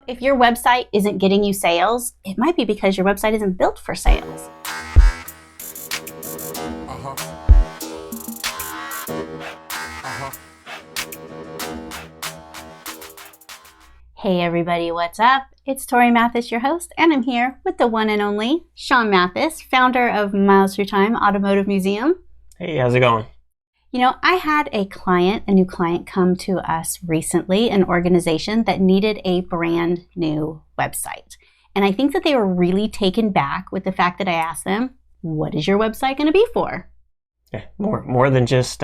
If your website isn't getting you sales, it might be because your website isn't built for sales. Hey everybody, what's up? It's Torie Mathis, your host, and I'm here with the one and only Sean Mathis, founder of Miles Through Time Automotive Museum. Hey, how's it going? You know, I had a new client come to us recently, an organization that needed a brand new website. And I think that they were really taken back with the fact that I asked them, what is your website going to be for? Yeah, more than just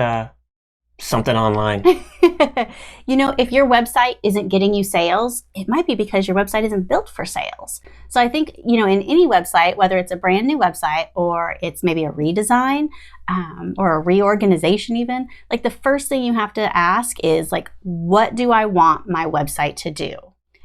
something online. You know, if your website isn't getting you sales, it might be because your website isn't built for sales. So I think, you know, in any website, whether it's a brand new website or it's maybe a redesign or a reorganization even, like the first thing you have to ask is like, what do I want my website to do?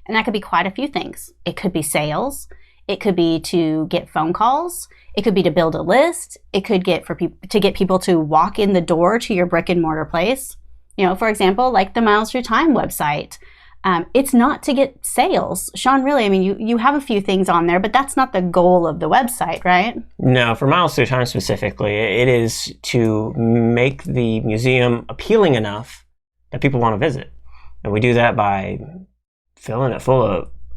And that could be quite a few things. It could be sales. It could be to get phone calls. It could be to build a list. It could get to get people to walk in the door to your brick and mortar place. You know, for example, like the Miles Through Time website. It's not to get sales. Sean, really, I mean, you have a few things on there, but that's not the goal of the website, right? No, for Miles Through Time specifically, it is to make the museum appealing enough that people want to visit. And we do that by filling it full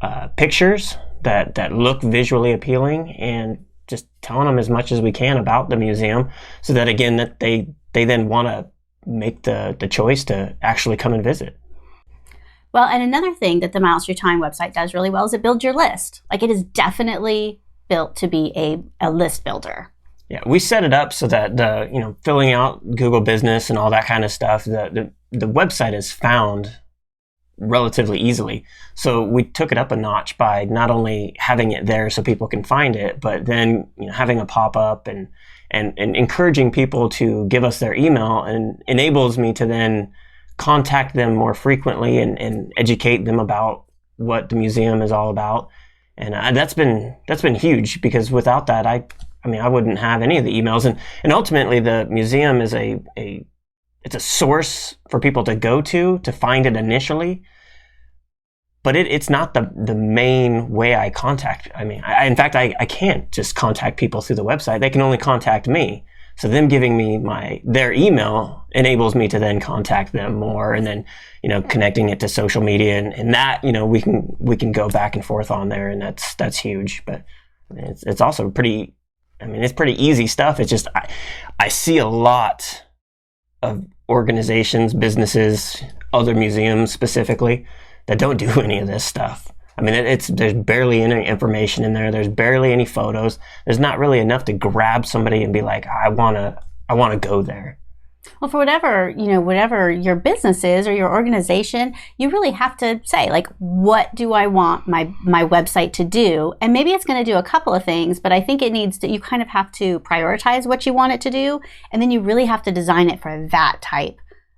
of pictures that look visually appealing and just telling them as much as we can about the museum so that, again, that they then want to make the choice to actually come and visit. Well, and another thing that the Miles Through Time website does really well is it builds your list. Like, it is definitely built to be a list builder. Yeah, we set it up so that filling out Google Business and all that kind of stuff, the website is found relatively easily. So we took it up a notch by not only having it there so people can find it, but then having a pop-up and encouraging people to give us their email, and enables me to then contact them more frequently and educate them about what the museum is all about. And that's been huge, because without that, I wouldn't have any of the emails. And ultimately, the museum is it's a source for people to go to find it initially. But it's not the main way I contact. In fact, I can't just contact people through the website. They can only contact me. So them giving me their email enables me to then contact them more, and then connecting it to social media and that we can go back and forth on there, and that's huge. But it's also pretty. It's pretty easy stuff. It's just I see a lot of organizations, businesses, other museums specifically, that don't do any of this stuff. There's barely any information in there. There's barely any photos. There's not really enough to grab somebody and be like, I want to go there. Well, for whatever your business is or your organization, you really have to say, like, what do I want my website to do? And maybe it's going to do a couple of things, but I think you kind of have to prioritize what you want it to do. And then you really have to design it for that type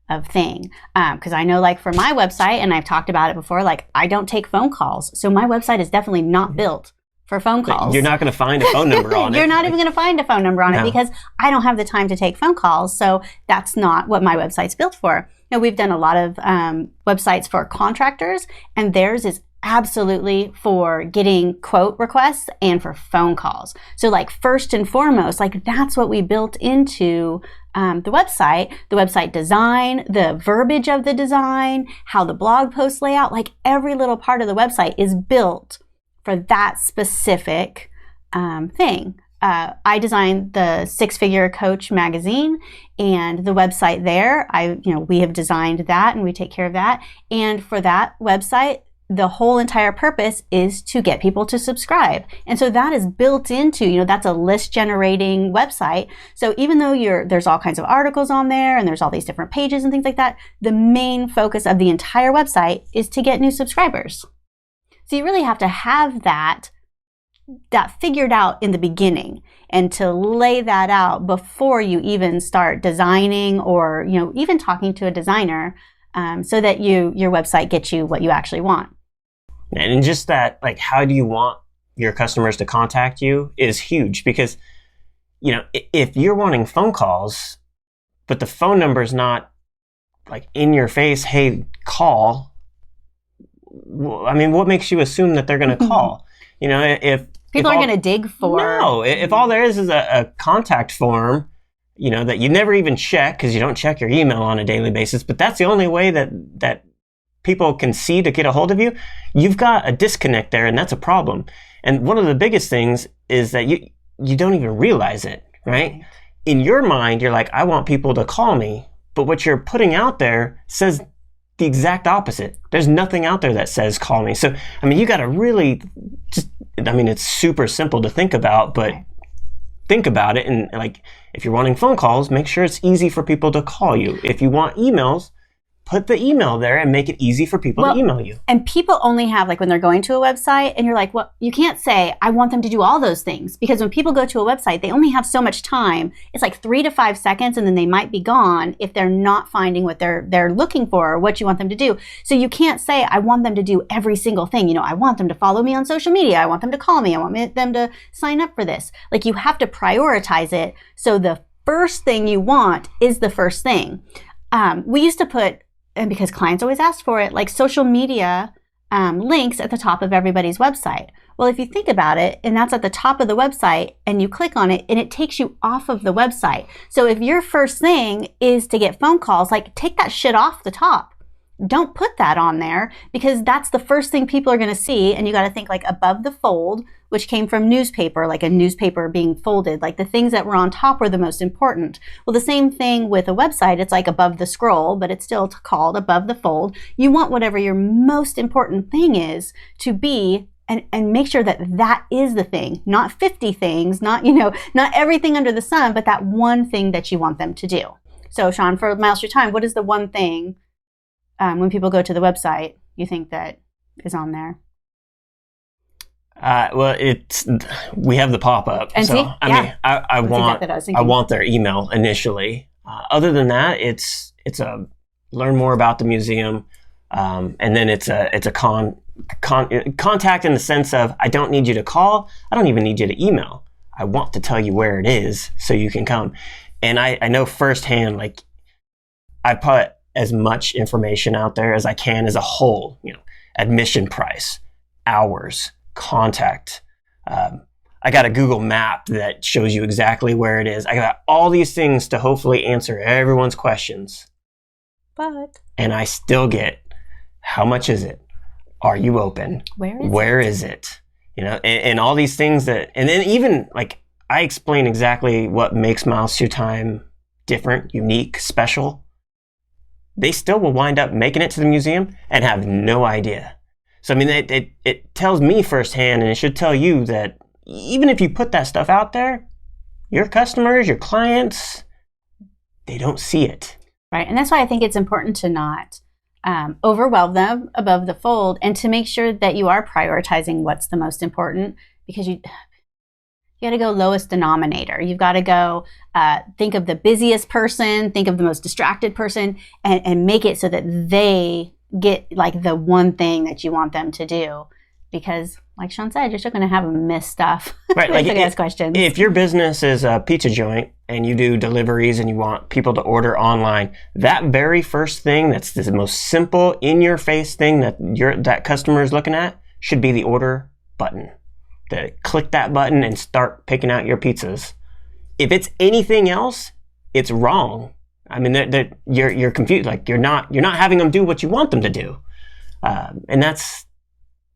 of thing. Because I know, like, for my website, and I've talked about it before, like, I don't take phone calls. So my website is definitely not built for phone calls. You're not going to find a phone number on it. You're not even going to find a phone number on it, because I don't have the time to take phone calls. So that's not what my website's built for. We've done a lot of websites for contractors, and theirs is absolutely for getting quote requests and for phone calls. So, like, first and foremost, like, that's what we built into the website design, the verbiage of the design, how the blog posts lay out, like every little part of the website is built for that specific thing. I designed the Six Figure Coach magazine, and the website there, we have designed that, and we take care of that. And for that website, the whole entire purpose is to get people to subscribe. And so that is built into, that's a list generating website. So even though there's all kinds of articles on there and there's all these different pages and things like that, the main focus of the entire website is to get new subscribers. So you really have to have that figured out in the beginning, and to lay that out before you even start designing or, even talking to a designer, so that your website gets you what you actually want. And just that, like, how do you want your customers to contact you is huge, because, if you're wanting phone calls, but the phone number is not like in your face, hey, call, I mean, what makes you assume that they're going to call? You know, if people are going to dig for. No, if all there is a contact form, you know, that you never even check because you don't check your email on a daily basis, but that's the only way that people can see to get a hold of you, you've got a disconnect there, and that's a problem. And one of the biggest things is that you don't even realize it, right? In your mind, you're like, I want people to call me, but what you're putting out there says the exact opposite. There's nothing out there that says call me. So, I mean, you got to really it's super simple to think about, but think about it. And like, if you're wanting phone calls, make sure it's easy for people to call you. If you want emails, put the email there and make it easy for people to email you. And people only have, like, when they're going to a website and you're like, well, you can't say, I want them to do all those things, because when people go to a website, they only have so much time. It's like 3 to 5 seconds, and then they might be gone if they're not finding what they're looking for or what you want them to do. So you can't say, I want them to do every single thing. You know, I want them to follow me on social media. I want them to call me. I want them to sign up for this. Like, you have to prioritize it. So the first thing you want is the first thing. We used to put, and because clients always ask for it, like social media links at the top of everybody's website. Well, if you think about it, and that's at the top of the website, and you click on it, and it takes you off of the website. So if your first thing is to get phone calls, like, take that shit off the top. Don't put that on there, because that's the first thing people are going to see. And you got to think, like, above the fold, which came from newspaper, like a newspaper being folded, like the things that were on top were the most important. Well, the same thing with a website. It's like above the scroll, but it's still called above the fold. You want whatever your most important thing is to be, and make sure that that is the thing, not 50 things, not everything under the sun, but that one thing that you want them to do. So, Sean, for Miles Your Time, what is the one thing when people go to the website you think that is on there? Well, we have the pop-up. And so, see? I want their email initially. Other than that, it's a learn more about the museum, and then it's a contact in the sense of, I don't need you to call. I don't even need you to email. I want to tell you where it is so you can come. And I know firsthand, like, I put as much information out there as I can as a whole, admission price, hours, contact. I got a Google map that shows you exactly where it is. I got all these things to hopefully answer everyone's questions. And I still get, how much is it? Are you open? Where is it? And all these things and then even, like, I explain exactly what makes Miles Your Time different, unique, special. They still will wind up making it to the museum and have no idea. So, I mean, it tells me firsthand, and it should tell you, that even if you put that stuff out there, your customers, your clients, they don't see it. Right. And that's why I think it's important to not overwhelm them above the fold, and to make sure that you are prioritizing what's the most important, because you got to go lowest denominator. You've got to go think of the busiest person, think of the most distracted person, and make it so that they get, like, the one thing that you want them to do. Because, like Sean said, you're still going to have them miss stuff. Right. Like, ask questions. If your business is a pizza joint and you do deliveries and you want people to order online, that very first thing, that's the most simple, in-your-face thing that customer is looking at, should be the order button. Click that button and start picking out your pizzas. If it's anything else, it's wrong. I mean, you're confused. Like, you're not having them do what you want them to do, and that's.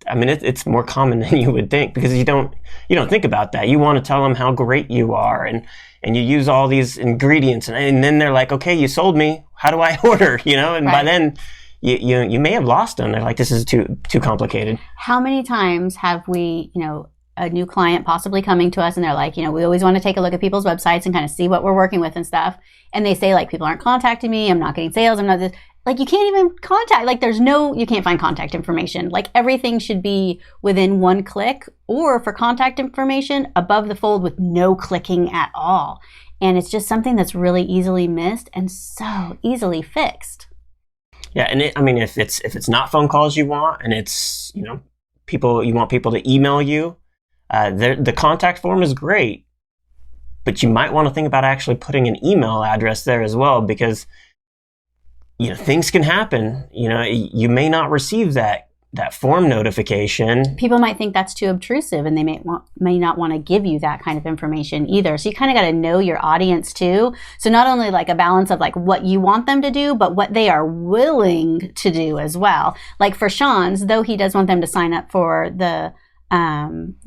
I mean, it's more common than you would think, because you don't think about that. You want to tell them how great you are, and you use all these ingredients, and then they're like, okay, you sold me. How do I order? And by then, you may have lost them. They're like, this is too complicated. How many times have we, a new client possibly coming to us, and they're like, we always want to take a look at people's websites and kind of see what we're working with and stuff. And they say, like, people aren't contacting me. I'm not getting sales. I'm not this. Like, you can't even contact, like, you can't find contact information. Like, everything should be within one click, or for contact information, above the fold with no clicking at all. And it's just something that's really easily missed and so easily fixed. Yeah. And if it's not phone calls you want, and it's, you want people to email you, the contact form is great, but you might want to think about actually putting an email address there as well, because things can happen. You may not receive that that form notification. People might think that's too obtrusive, and they may not want to give you that kind of information either. So you kind of got to know your audience too. So not only like a balance of like what you want them to do, but what they are willing to do as well. Like for Sean's, though he does want them to sign up for the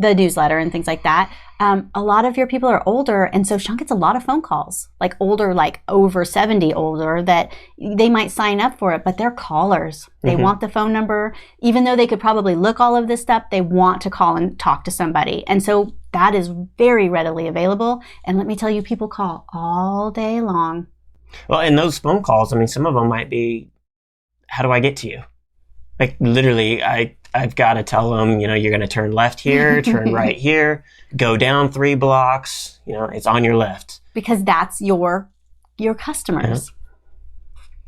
newsletter and things like that. A lot of your people are older, and so Sean gets a lot of phone calls, like older, like over 70 older, that they might sign up for it, but they're callers. They want the phone number. Even though they could probably look all of this stuff, they want to call and talk to somebody. And so that is very readily available. And let me tell you, people call all day long. Well, and those phone calls, I mean, some of them might be, how do I get to you? Like literally, I've got to tell them, you're going to turn left here, turn right here, go down 3 blocks, it's on your left. Because that's your customers.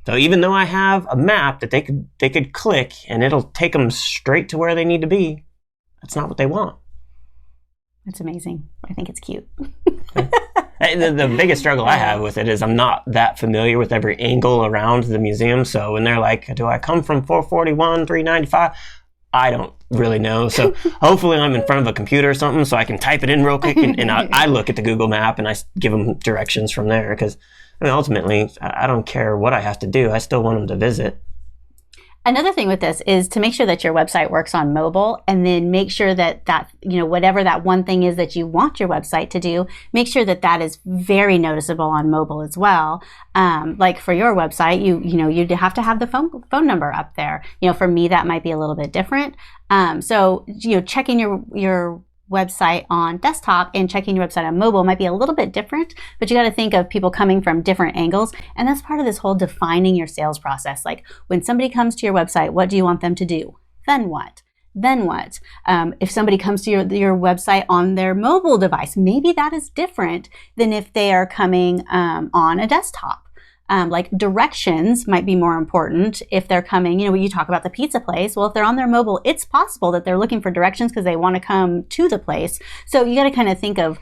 So even though I have a map that they could click and it'll take them straight to where they need to be, that's not what they want. That's amazing. I think it's cute. The biggest struggle I have with it is I'm not that familiar with every angle around the museum. So when they're like, do I come from 441, 395? I don't really know. So hopefully I'm in front of a computer or something so I can type it in real quick. And I look at the Google map and I give them directions from there. Because ultimately, I don't care what I have to do. I still want them to visit. Another thing with this is to make sure that your website works on mobile, and then make sure that whatever that one thing is that you want your website to do, make sure that is very noticeable on mobile as well. Like for your website, you'd have to have the phone number up there. For me, that might be a little bit different. So checking your website on desktop and checking your website on mobile might be a little bit different, but you got to think of people coming from different angles. And that's part of this whole defining your sales process. Like when somebody comes to your website, what do you want them to do? Then what? Then what? If somebody comes to your website on their mobile device, maybe that is different than if they are coming on a desktop. Like directions might be more important if they're coming, when you talk about the pizza place, well, if they're on their mobile, it's possible that they're looking for directions because they want to come to the place. So you got to kind of think of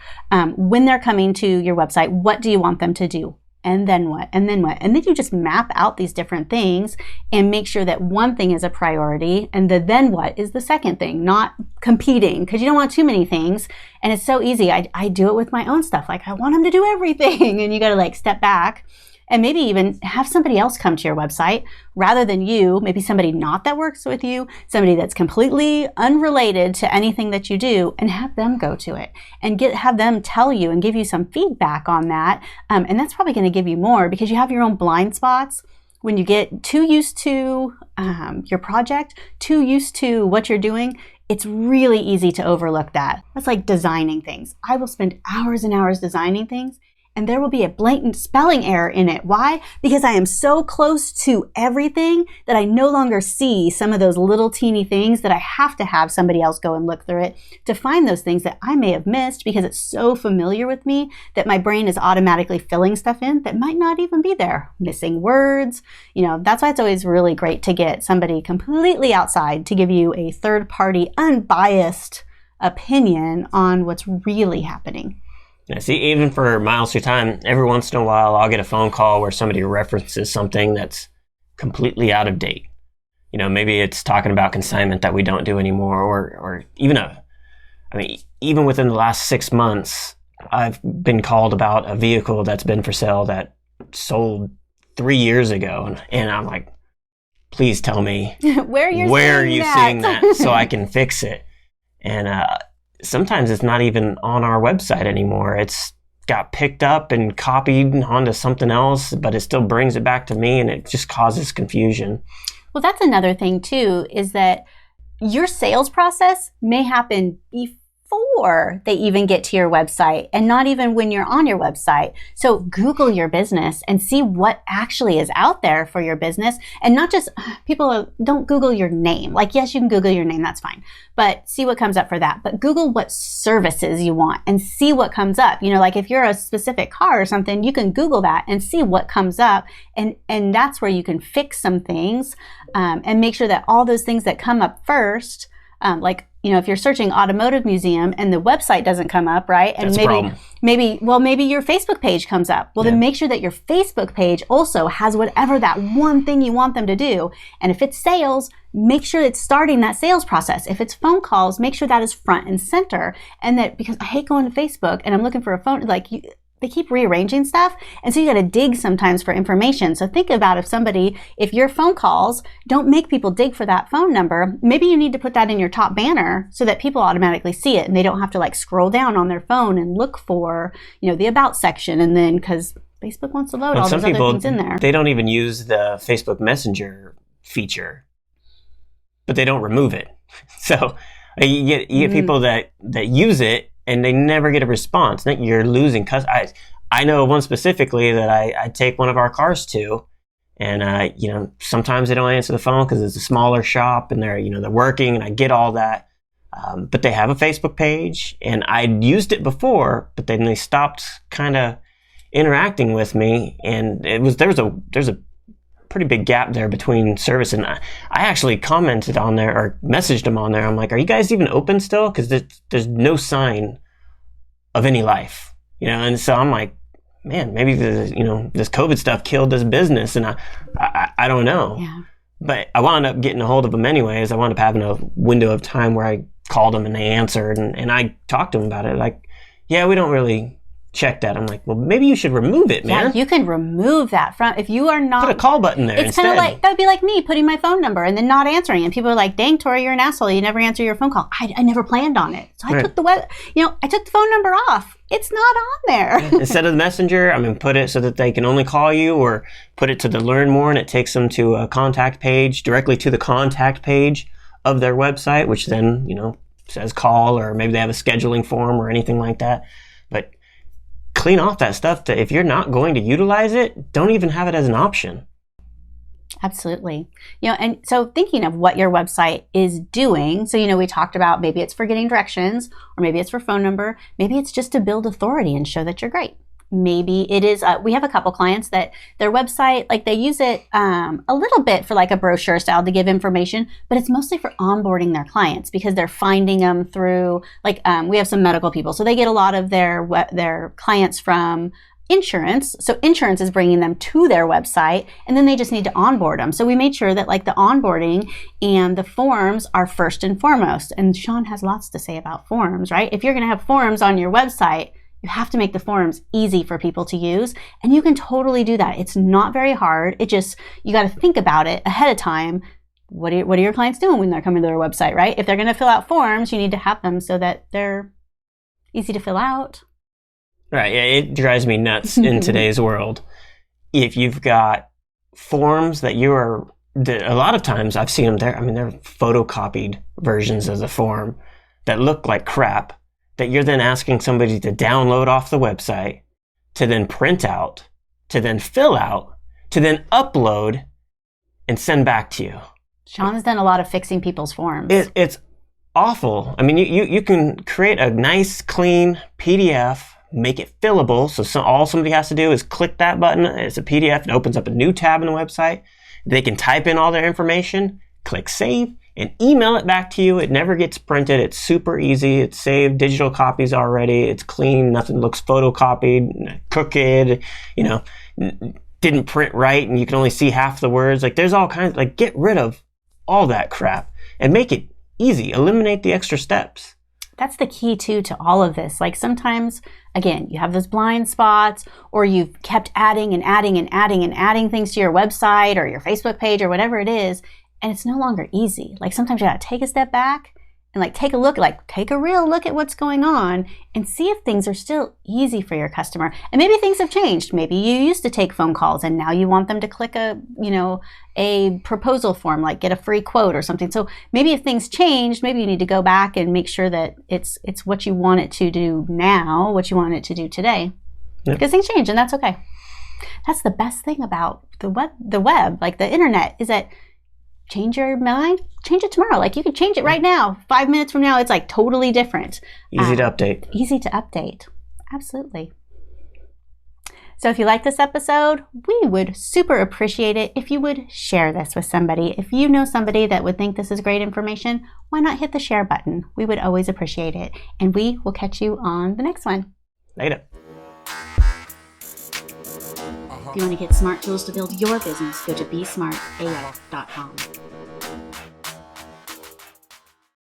when they're coming to your website, what do you want them to do? And then what? And then what? And then you just map out these different things and make sure that one thing is a priority and the then what is the second thing, not competing, because you don't want too many things. And it's so easy. I do it with my own stuff. Like I want them to do everything, and you got to like step back. And maybe even have somebody else come to your website rather than you, maybe somebody not that works with you, somebody that's completely unrelated to anything that you do, and have them go to it and have them tell you and give you some feedback on that. And that's probably going to give you more because you have your own blind spots. When you get too used to your project, too used to what you're doing, it's really easy to overlook that. That's like designing things. I will spend hours and hours designing things, and there will be a blatant spelling error in it. Why? Because I am so close to everything that I no longer see some of those little teeny things that I have to have somebody else go and look through it to find those things that I may have missed because it's so familiar with me that my brain is automatically filling stuff in that might not even be there. Missing words. That's why it's always really great to get somebody completely outside to give you a third-party, unbiased opinion on what's really happening. Yeah, see, even for miles through time, every once in a while, I'll get a phone call where somebody references something that's completely out of date. Maybe it's talking about consignment that we don't do anymore, or even within the last 6 months, I've been called about a vehicle that's been for sale that sold 3 years ago. And I'm like, please tell me where are you seeing that so I can fix it. And, sometimes it's not even on our website anymore. It's got picked up and copied onto something else, but it still brings it back to me, and it just causes confusion. Well, that's another thing too, is that your sales process may happen before they even get to your website, and not even when you're on your website. So Google your business and see what actually is out there for your business. And not just don't Google your name. Like, yes, you can Google your name, that's fine, but see what comes up for that. But Google what services you want and see what comes up. Like if you're a specific car or something, you can Google that and see what comes up. And that's where you can fix some things and make sure that all those things that come up first like, if you're searching automotive museum and the website doesn't come up, right? And That's a problem. maybe your Facebook page comes up. Well, then make sure that your Facebook page also has whatever that one thing you want them to do. And if it's sales, make sure it's starting that sales process. If it's phone calls, make sure that is front and center. And that, because I hate going to Facebook and I'm looking for a phone, they keep rearranging stuff. And so you got to dig sometimes for information. So think about if your phone calls, don't make people dig for that phone number. Maybe you need to put that in your top banner so that people automatically see it and they don't have to scroll down on their phone and look for, the about section. And then because Facebook wants to load all those other things in there. They don't even use the Facebook Messenger feature, but they don't remove it. So you get people that use it, and they never get a response. You're losing customers. I know one specifically that I take one of our cars to, and sometimes they don't answer the phone because it's a smaller shop and they're working, and I get all that. But they have a Facebook page, and I'd used it before, but then they stopped kind of interacting with me, and there's a pretty big gap there between service, and I actually commented on there or messaged them on there. I'm like, are you guys even open still? Because there's no sign of any life, and so I'm like, man, maybe this COVID stuff killed this business, and I don't know. Yeah. But I wound up getting a hold of them anyways. I wound up having a window of time where I called them and they answered, and I talked to them about it. Like, yeah, we don't really check that. I'm like, well, maybe you should remove it, man. Yeah, you can remove that from, if you are not. Put a call button there It's instead. kind of like, that would be like me putting my phone number and then not answering. And people are like, dang, Torie, you're an asshole. You never answer your phone call. I never planned on it. So I took I took the phone number off. It's not on there. Instead of the messenger, I'm going to put it so that they can only call you, or put it to the learn more, and it takes them to a contact page, directly to the contact page of their website, which then, says call, or maybe they have a scheduling form or anything like that. But clean off that stuff that if you're not going to utilize it, don't even have it as an option. Absolutely. And so thinking of what your website is doing. So, we talked about maybe it's for getting directions, or maybe it's for phone number. Maybe it's just to build authority and show that you're great. Maybe it is, we have a couple clients that their website, they use it a little bit for a brochure style to give information, but it's mostly for onboarding their clients because they're finding them through, we have some medical people. So they get a lot of their clients from insurance. So insurance is bringing them to their website, and then they just need to onboard them. So we made sure that the onboarding and the forms are first and foremost. And Sean has lots to say about forms, right? If you're going to have forms on your website, you have to make the forms easy for people to use, and you can totally do that. It's not very hard. You got to think about it ahead of time. What are your clients doing when they're coming to their website, right? If they're going to fill out forms, you need to have them so that they're easy to fill out. Right. Yeah, it drives me nuts in today's world. If you've got forms that a lot of times I've seen them there. I mean, they're photocopied versions of the form that look like crap, that you're then asking somebody to download off the website, to then print out, to then fill out, to then upload and send back to you. Sean has done a lot of fixing people's forms. It's awful. I mean, you can create a nice, clean PDF, make it fillable. So all somebody has to do is click that button. It's a PDF. It opens up a new tab in the website. They can type in all their information, click save, and email it back to you. It never gets printed. It's super easy. It's saved digital copies already. It's clean. Nothing looks photocopied, crooked, didn't print right, and you can only see half the words. There's all kinds, get rid of all that crap and make it easy. Eliminate the extra steps. That's the key too to all of this. Sometimes, again, you have those blind spots, or you've kept adding and adding and adding and adding things to your website or your Facebook page or whatever it is, and it's no longer easy. Sometimes you gotta take a step back and take a real look at what's going on and see if things are still easy for your customer. And maybe things have changed. Maybe you used to take phone calls and now you want them to click a proposal form, get a free quote or something. So maybe if things changed, maybe you need to go back and make sure that it's what you want it to do now, what you want it to do today. Yep. Because things change, and that's okay. That's the best thing about the web, the internet, is that change your mind, change it tomorrow. You can change it right now. 5 minutes from now, it's totally different. Easy to update. Easy to update. Absolutely. So if you like this episode, we would super appreciate it if you would share this with somebody. If you know somebody that would think this is great information, why not hit the share button? We would always appreciate it. And we will catch you on the next one. Later. If you want to get smart tools to build your business, go to besmartaf.com.